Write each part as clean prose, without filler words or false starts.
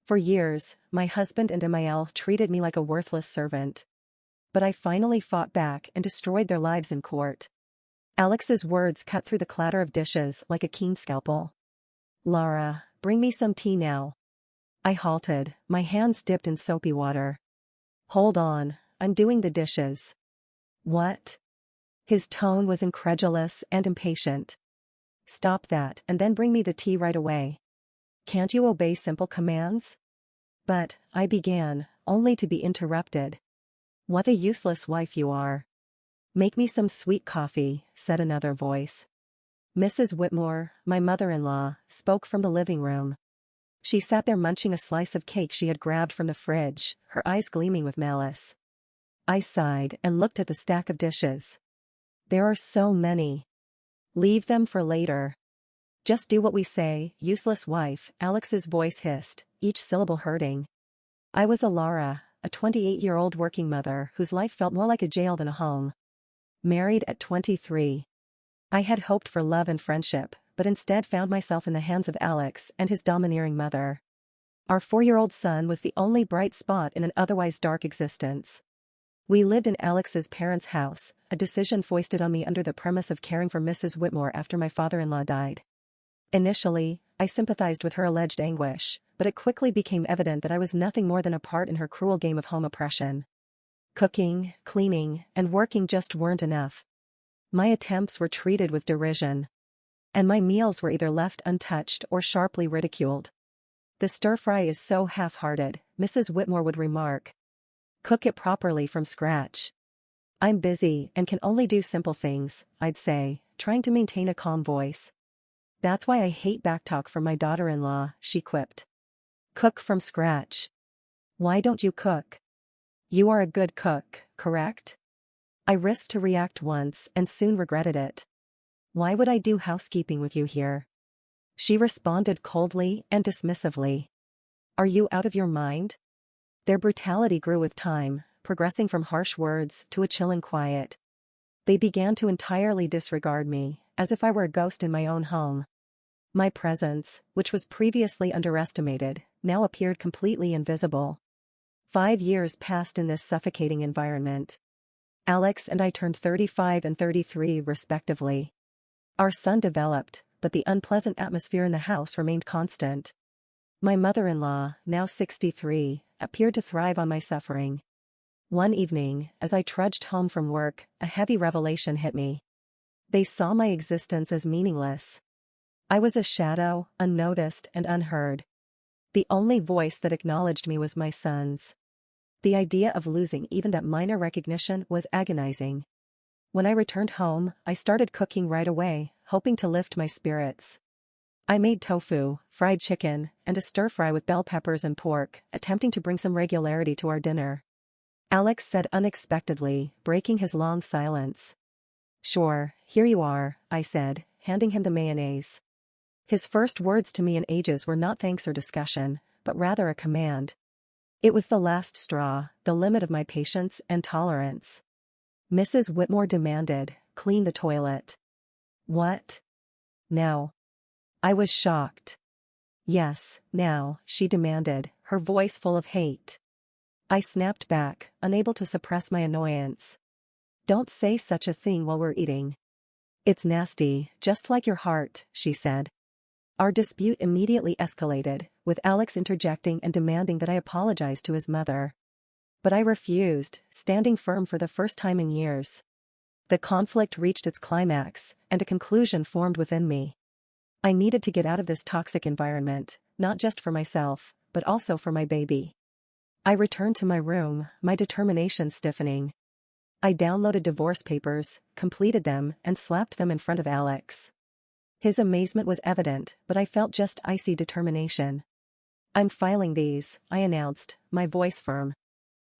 For years, my husband and Emile treated me like a worthless servant. But I finally fought back and destroyed their lives in court. Alex's words cut through the clatter of dishes like a keen scalpel. Lara, bring me some tea now. I halted, my hands dipped in soapy water. Hold on, I'm doing the dishes. What? His tone was incredulous and impatient. Stop that and then bring me the tea right away. Can't you obey simple commands? But, I began, only to be interrupted. What a useless wife you are. Make me some sweet coffee, said another voice. Mrs. Whitmore, my mother-in-law, spoke from the living room. She sat there munching a slice of cake she had grabbed from the fridge, her eyes gleaming with malice. I sighed and looked at the stack of dishes. There are so many. Leave them for later. Just do what we say, useless wife, Alex's voice hissed, each syllable hurting. I was Lara, a 28-year-old working mother whose life felt more like a jail than a home. Married at 23. I had hoped for love and friendship, but instead found myself in the hands of Alex and his domineering mother. Our 4-year-old son was the only bright spot in an otherwise dark existence. We lived in Alex's parents' house, a decision foisted on me under the premise of caring for Mrs. Whitmore after my father-in-law died. Initially, I sympathized with her alleged anguish, but it quickly became evident that I was nothing more than a part in her cruel game of home oppression. Cooking, cleaning, and working just weren't enough. My attempts were treated with derision. And my meals were either left untouched or sharply ridiculed. The stir-fry is so half-hearted, Mrs. Whitmore would remark. Cook it properly from scratch. I'm busy and can only do simple things, I'd say, trying to maintain a calm voice. That's why I hate backtalk from my daughter-in-law, she quipped. Cook from scratch. Why don't you cook? You are a good cook, correct? I risked to react once and soon regretted it. Why would I do housekeeping with you here? She responded coldly and dismissively. Are you out of your mind? Their brutality grew with time, progressing from harsh words to a chilling quiet. They began to entirely disregard me, as if I were a ghost in my own home. My presence, which was previously underestimated, now appeared completely invisible. 5 years passed in this suffocating environment. Alex and I turned 35 and 33 respectively. Our son developed, but the unpleasant atmosphere in the house remained constant. My mother-in-law, now 63, appeared to thrive on my suffering. One evening, as I trudged home from work, a heavy revelation hit me. They saw my existence as meaningless. I was a shadow, unnoticed and unheard. The only voice that acknowledged me was my son's. The idea of losing even that minor recognition was agonizing. When I returned home, I started cooking right away, hoping to lift my spirits. I made tofu, fried chicken, and a stir-fry with bell peppers and pork, attempting to bring some regularity to our dinner. Alex said unexpectedly, breaking his long silence. Sure, here you are, I said, handing him the mayonnaise. His first words to me in ages were not thanks or discussion, but rather a command. It was the last straw, the limit of my patience and tolerance. Mrs. Whitmore demanded, clean the toilet. What? Now. I was shocked. Yes, now, she demanded, her voice full of hate. I snapped back, unable to suppress my annoyance. Don't say such a thing while we're eating. It's nasty, just like your heart, she said. Our dispute immediately escalated, with Alex interjecting and demanding that I apologize to his mother. But I refused, standing firm for the first time in years. The conflict reached its climax, and a conclusion formed within me. I needed to get out of this toxic environment, not just for myself, but also for my baby. I returned to my room, my determination stiffening. I downloaded divorce papers, completed them, and slapped them in front of Alex. His amazement was evident, but I felt just icy determination. I'm filing these, I announced, my voice firm.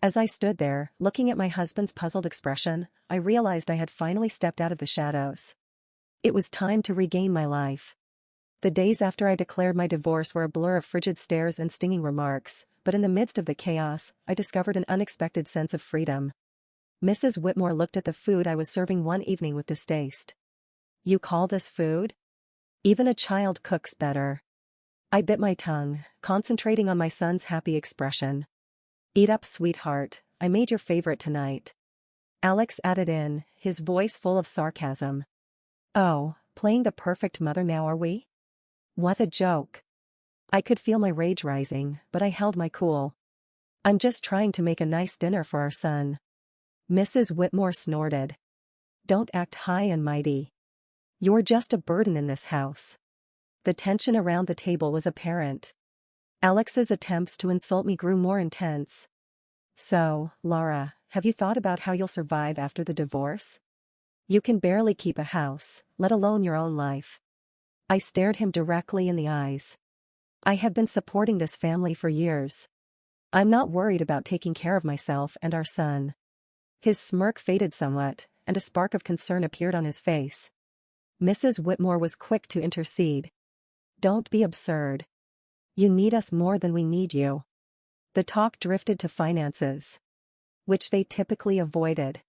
As I stood there, looking at my husband's puzzled expression, I realized I had finally stepped out of the shadows. It was time to regain my life. The days after I declared my divorce were a blur of frigid stares and stinging remarks, but in the midst of the chaos, I discovered an unexpected sense of freedom. Mrs. Whitmore looked at the food I was serving one evening with distaste. You call this food? Even a child cooks better. I bit my tongue, concentrating on my son's happy expression. Eat up, sweetheart, I made your favorite tonight. Alex added in, his voice full of sarcasm. Oh, playing the perfect mother now are we? What a joke. I could feel my rage rising, but I held my cool. I'm just trying to make a nice dinner for our son. Mrs. Whitmore snorted. Don't act high and mighty. You're just a burden in this house. The tension around the table was apparent. Alex's attempts to insult me grew more intense. So, Laura, have you thought about how you'll survive after the divorce? You can barely keep a house, let alone your own life. I stared him directly in the eyes. I have been supporting this family for years. I'm not worried about taking care of myself and our son. His smirk faded somewhat, and a spark of concern appeared on his face. Mrs. Whitmore was quick to intercede. Don't be absurd. You need us more than we need you. The talk drifted to finances, which they typically avoided.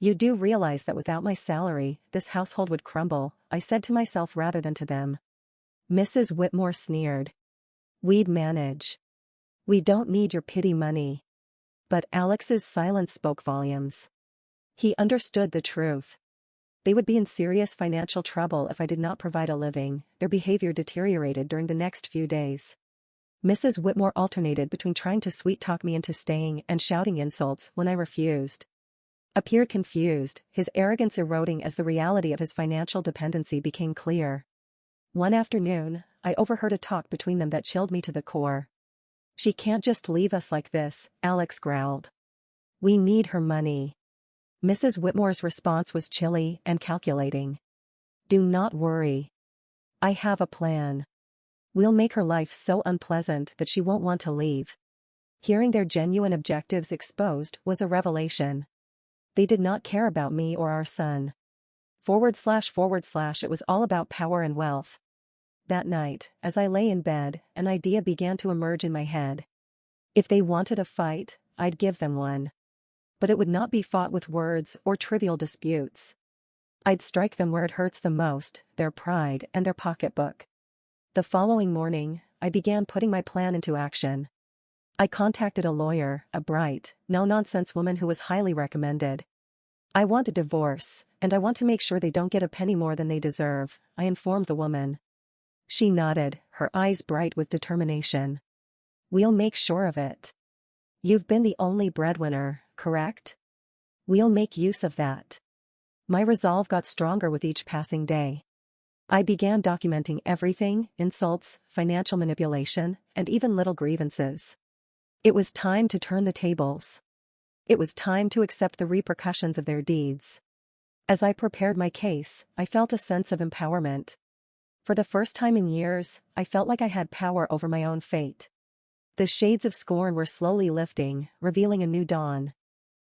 You do realize that without my salary, this household would crumble, I said to myself rather than to them. Mrs. Whitmore sneered. We'd manage. We don't need your pity money. But Alex's silence spoke volumes. He understood the truth. They would be in serious financial trouble if I did not provide a living. Their behavior deteriorated during the next few days. Mrs. Whitmore alternated between trying to sweet-talk me into staying and shouting insults when I refused. Appeared confused, his arrogance eroding as the reality of his financial dependency became clear. One afternoon, I overheard a talk between them that chilled me to the core. She can't just leave us like this, Alex growled. We need her money. Mrs. Whitmore's response was chilly and calculating. Do not worry. I have a plan. We'll make her life so unpleasant that she won't want to leave. Hearing their genuine objectives exposed was a revelation. They did not care about me or our son. // it was all about power and wealth. That night, as I lay in bed, an idea began to emerge in my head. If they wanted a fight, I'd give them one. But it would not be fought with words or trivial disputes. I'd strike them where it hurts them most, their pride and their pocketbook. The following morning, I began putting my plan into action. I contacted a lawyer, a bright, no-nonsense woman who was highly recommended. I want a divorce, and I want to make sure they don't get a penny more than they deserve, I informed the woman. She nodded, her eyes bright with determination. We'll make sure of it. You've been the only breadwinner, correct? We'll make use of that. My resolve got stronger with each passing day. I began documenting everything, insults, financial manipulation, and even little grievances. It was time to turn the tables. It was time to accept the repercussions of their deeds. As I prepared my case, I felt a sense of empowerment. For the first time in years, I felt like I had power over my own fate. The shades of scorn were slowly lifting, revealing a new dawn.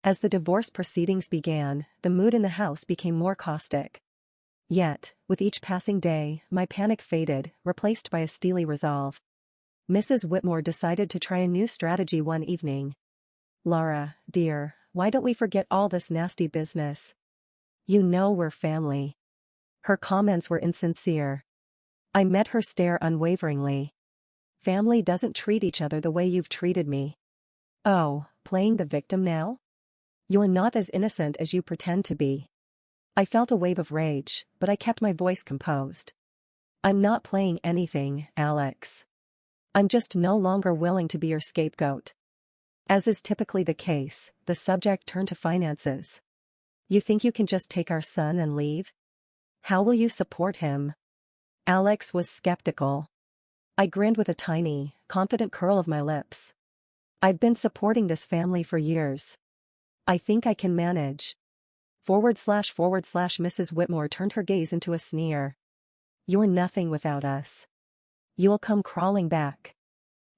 As the divorce proceedings began, the mood in the house became more caustic. Yet, with each passing day, my panic faded, replaced by a steely resolve. Mrs. Whitmore decided to try a new strategy one evening. Laura, dear, why don't we forget all this nasty business? You know we're family. Her comments were insincere. I met her stare unwaveringly. Family doesn't treat each other the way you've treated me. Oh, playing the victim now? You're not as innocent as you pretend to be. I felt a wave of rage, but I kept my voice composed. I'm not playing anything, Alex. I'm just no longer willing to be your scapegoat. As is typically the case, the subject turned to finances. You think you can just take our son and leave? How will you support him? Alex was skeptical. I grinned with a tiny, confident curl of my lips. I've been supporting this family for years. I think I can manage. / Mrs. Whitmore turned her gaze into a sneer. You're nothing without us. You'll come crawling back.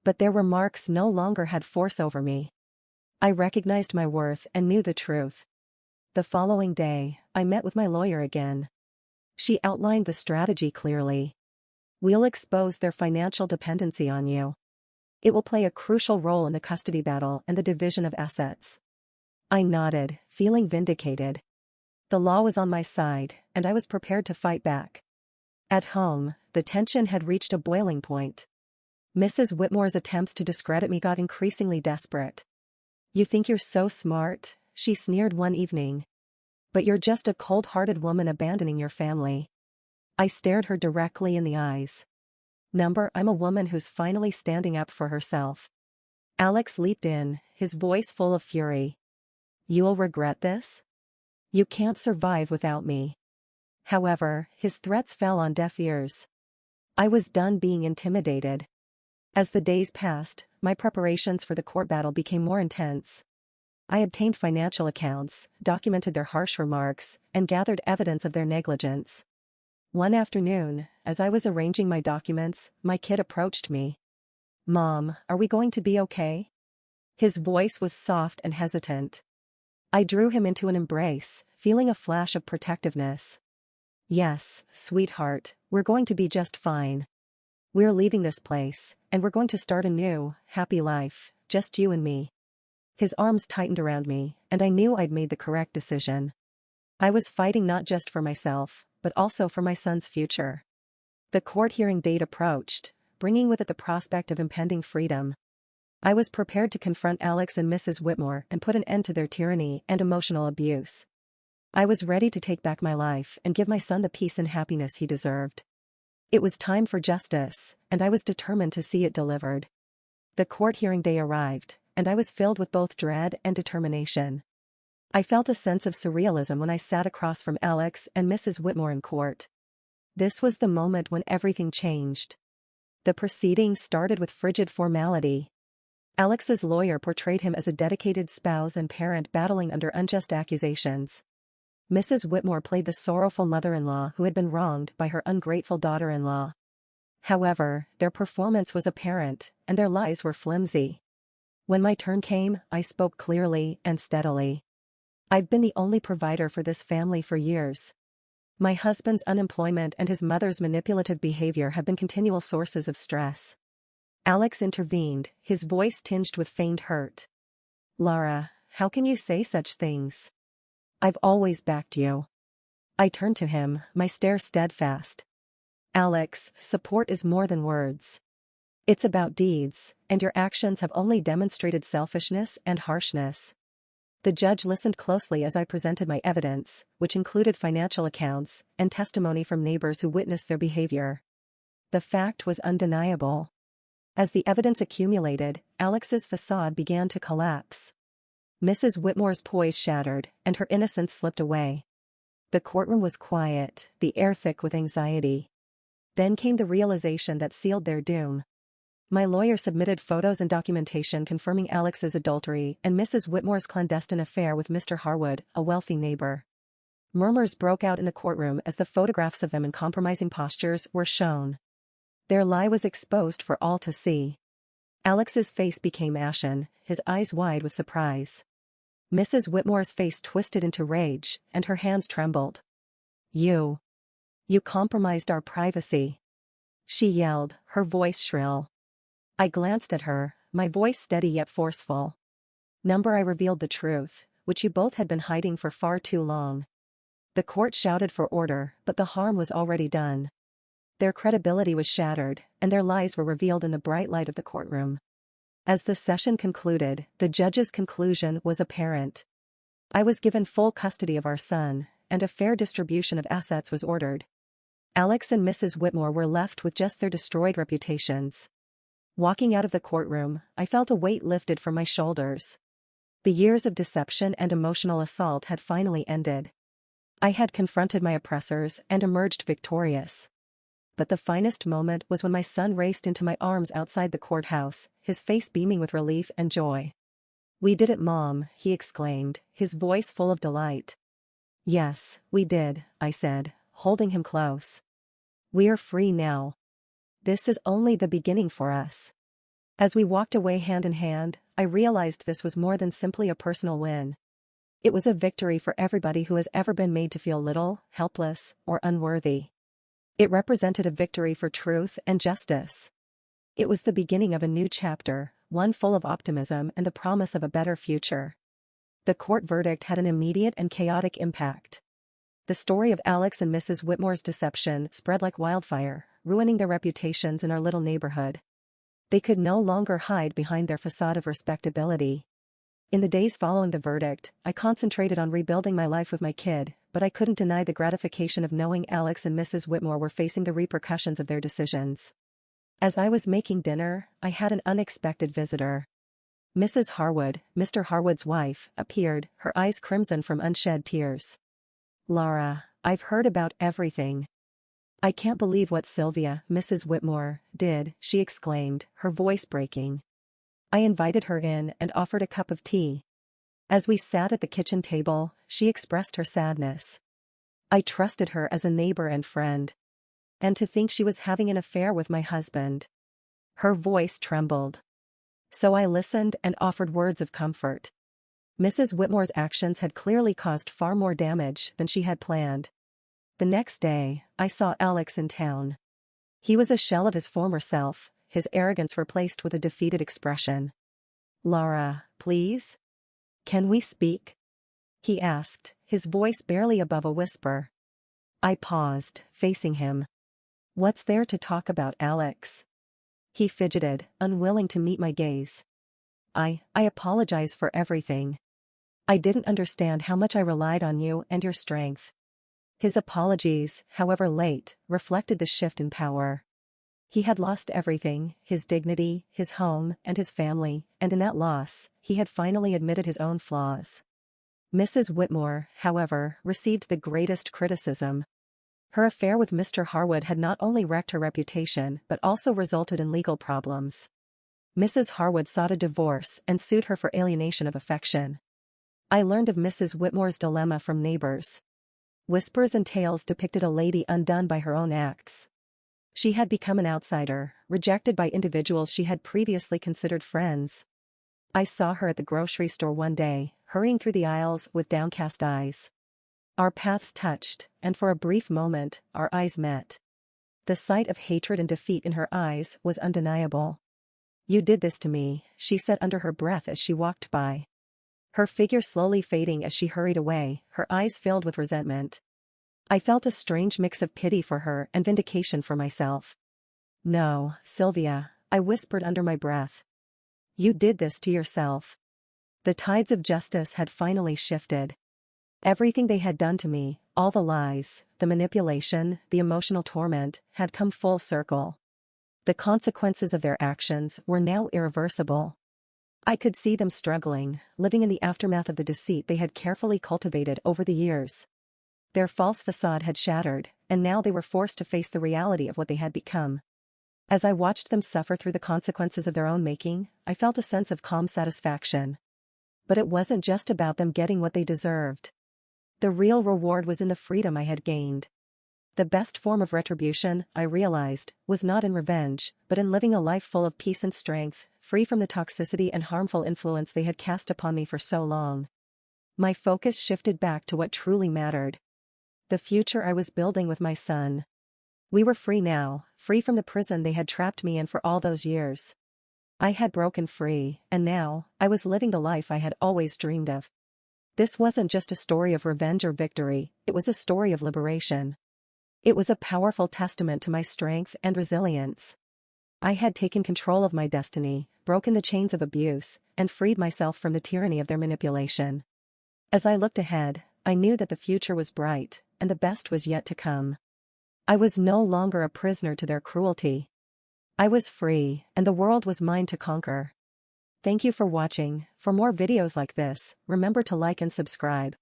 But their remarks no longer had force over me. I recognized my worth and knew the truth. The following day, I met with my lawyer again. She outlined the strategy clearly. We'll expose their financial dependency on you. It will play a crucial role in the custody battle and the division of assets. I nodded, feeling vindicated. The law was on my side, and I was prepared to fight back. At home, the tension had reached a boiling point. Mrs. Whitmore's attempts to discredit me got increasingly desperate. "You think you're so smart," she sneered one evening. "But you're just a cold-hearted woman abandoning your family." I stared her directly in the eyes. I'm a woman who's finally standing up for herself." Alex leaped in, his voice full of fury. "You'll regret this? You can't survive without me." However, his threats fell on deaf ears. I was done being intimidated. As the days passed, my preparations for the court battle became more intense. I obtained financial accounts, documented their harsh remarks, and gathered evidence of their negligence. One afternoon, as I was arranging my documents, my kid approached me. "Mom, are we going to be okay?" His voice was soft and hesitant. I drew him into an embrace, feeling a flash of protectiveness. "Yes, sweetheart, we're going to be just fine. We're leaving this place, and we're going to start a new, happy life, just you and me." His arms tightened around me, and I knew I'd made the correct decision. I was fighting not just for myself, but also for my son's future. The court hearing date approached, bringing with it the prospect of impending freedom. I was prepared to confront Alex and Mrs. Whitmore and put an end to their tyranny and emotional abuse. I was ready to take back my life and give my son the peace and happiness he deserved. It was time for justice, and I was determined to see it delivered. The court hearing day arrived, and I was filled with both dread and determination. I felt a sense of surrealism when I sat across from Alex and Mrs. Whitmore in court. This was the moment when everything changed. The proceedings started with frigid formality. Alex's lawyer portrayed him as a dedicated spouse and parent battling under unjust accusations. Mrs. Whitmore played the sorrowful mother-in-law who had been wronged by her ungrateful daughter-in-law. However, their performance was apparent, and their lies were flimsy. When my turn came, I spoke clearly and steadily. "I've been the only provider for this family for years. My husband's unemployment and his mother's manipulative behavior have been continual sources of stress." Alex intervened, his voice tinged with feigned hurt. "Lara, how can you say such things? I've always backed you." I turned to him, my stare steadfast. "Alex, support is more than words. It's about deeds, and your actions have only demonstrated selfishness and harshness." The judge listened closely as I presented my evidence, which included financial accounts and testimony from neighbors who witnessed their behavior. The fact was undeniable. As the evidence accumulated, Alex's facade began to collapse. Mrs. Whitmore's poise shattered, and her innocence slipped away. The courtroom was quiet, the air thick with anxiety. Then came the realization that sealed their doom. My lawyer submitted photos and documentation confirming Alex's adultery and Mrs. Whitmore's clandestine affair with Mr. Harwood, a wealthy neighbor. Murmurs broke out in the courtroom as the photographs of them in compromising postures were shown. Their lie was exposed for all to see. Alex's face became ashen, his eyes wide with surprise. Mrs. Whitmore's face twisted into rage, and her hands trembled. You compromised our privacy," she yelled, her voice shrill. I glanced at her, my voice steady yet forceful. I revealed the truth, which you both had been hiding for far too long." The court shouted for order, but the harm was already done. Their credibility was shattered, and their lies were revealed in the bright light of the courtroom. As the session concluded, the judge's conclusion was apparent. I was given full custody of our son, and a fair distribution of assets was ordered. Alex and Mrs. Whitmore were left with just their destroyed reputations. Walking out of the courtroom, I felt a weight lifted from my shoulders. The years of deception and emotional assault had finally ended. I had confronted my oppressors and emerged victorious. But the finest moment was when my son raced into my arms outside the courthouse, his face beaming with relief and joy. "We did it, Mom," he exclaimed, his voice full of delight. "Yes, we did," I said, holding him close. "We're free now. This is only the beginning for us." As we walked away hand in hand, I realized this was more than simply a personal win. It was a victory for everybody who has ever been made to feel little, helpless, or unworthy. It represented a victory for truth and justice. It was the beginning of a new chapter, one full of optimism and the promise of a better future. The court verdict had an immediate and chaotic impact. The story of Alex and Mrs. Whitmore's deception spread like wildfire, ruining their reputations in our little neighborhood. They could no longer hide behind their facade of respectability. In the days following the verdict, I concentrated on rebuilding my life with my kid, but I couldn't deny the gratification of knowing Alex and Mrs. Whitmore were facing the repercussions of their decisions. As I was making dinner, I had an unexpected visitor. Mrs. Harwood, Mr. Harwood's wife, appeared, her eyes crimson from unshed tears. "Laura, I've heard about everything. I can't believe what Sylvia, Mrs. Whitmore, did," she exclaimed, her voice breaking. I invited her in and offered a cup of tea. As we sat at the kitchen table, she expressed her sadness. I trusted her as a neighbor and friend. And to think she was having an affair with my husband. Her voice trembled. So I listened and offered words of comfort. Mrs. Whitmore's actions had clearly caused far more damage than she had planned. The next day, I saw Alex in town. He was a shell of his former self, his arrogance replaced with a defeated expression. "Laura, please? Can we speak?" he asked, his voice barely above a whisper. I paused, facing him. "What's there to talk about, Alex?" He fidgeted, unwilling to meet my gaze. I apologize for everything. I didn't understand how much I relied on you and your strength." His apologies, however late, reflected the shift in power. He had lost everything, his dignity, his home, and his family, and in that loss, he had finally admitted his own flaws. Mrs. Whitmore, however, received the greatest criticism. Her affair with Mr. Harwood had not only wrecked her reputation but also resulted in legal problems. Mrs. Harwood sought a divorce and sued her for alienation of affection. I learned of Mrs. Whitmore's dilemma from neighbors. Whispers and tales depicted a lady undone by her own acts. She had become an outsider, rejected by individuals she had previously considered friends. I saw her at the grocery store one day, hurrying through the aisles with downcast eyes. Our paths touched, and for a brief moment, our eyes met. The sight of hatred and defeat in her eyes was undeniable. "You did this to me," she said under her breath as she walked by. Her figure slowly fading as she hurried away, her eyes filled with resentment. I felt a strange mix of pity for her and vindication for myself. "No, Sylvia," I whispered under my breath. "You did this to yourself." The tides of justice had finally shifted. Everything they had done to me, all the lies, the manipulation, the emotional torment, had come full circle. The consequences of their actions were now irreversible. I could see them struggling, living in the aftermath of the deceit they had carefully cultivated over the years. Their false facade had shattered, and now they were forced to face the reality of what they had become. As I watched them suffer through the consequences of their own making, I felt a sense of calm satisfaction. But it wasn't just about them getting what they deserved. The real reward was in the freedom I had gained. The best form of retribution, I realized, was not in revenge, but in living a life full of peace and strength, free from the toxicity and harmful influence they had cast upon me for so long. My focus shifted back to what truly mattered. The future I was building with my son. We were free now, free from the prison they had trapped me in for all those years. I had broken free, and now, I was living the life I had always dreamed of. This wasn't just a story of revenge or victory, it was a story of liberation. It was a powerful testament to my strength and resilience. I had taken control of my destiny, broken the chains of abuse, and freed myself from the tyranny of their manipulation. As I looked ahead, I knew that the future was bright, and the best was yet to come. I was no longer a prisoner to their cruelty. I was free, and the world was mine to conquer. Thank you for watching. For more videos like this, remember to like and subscribe.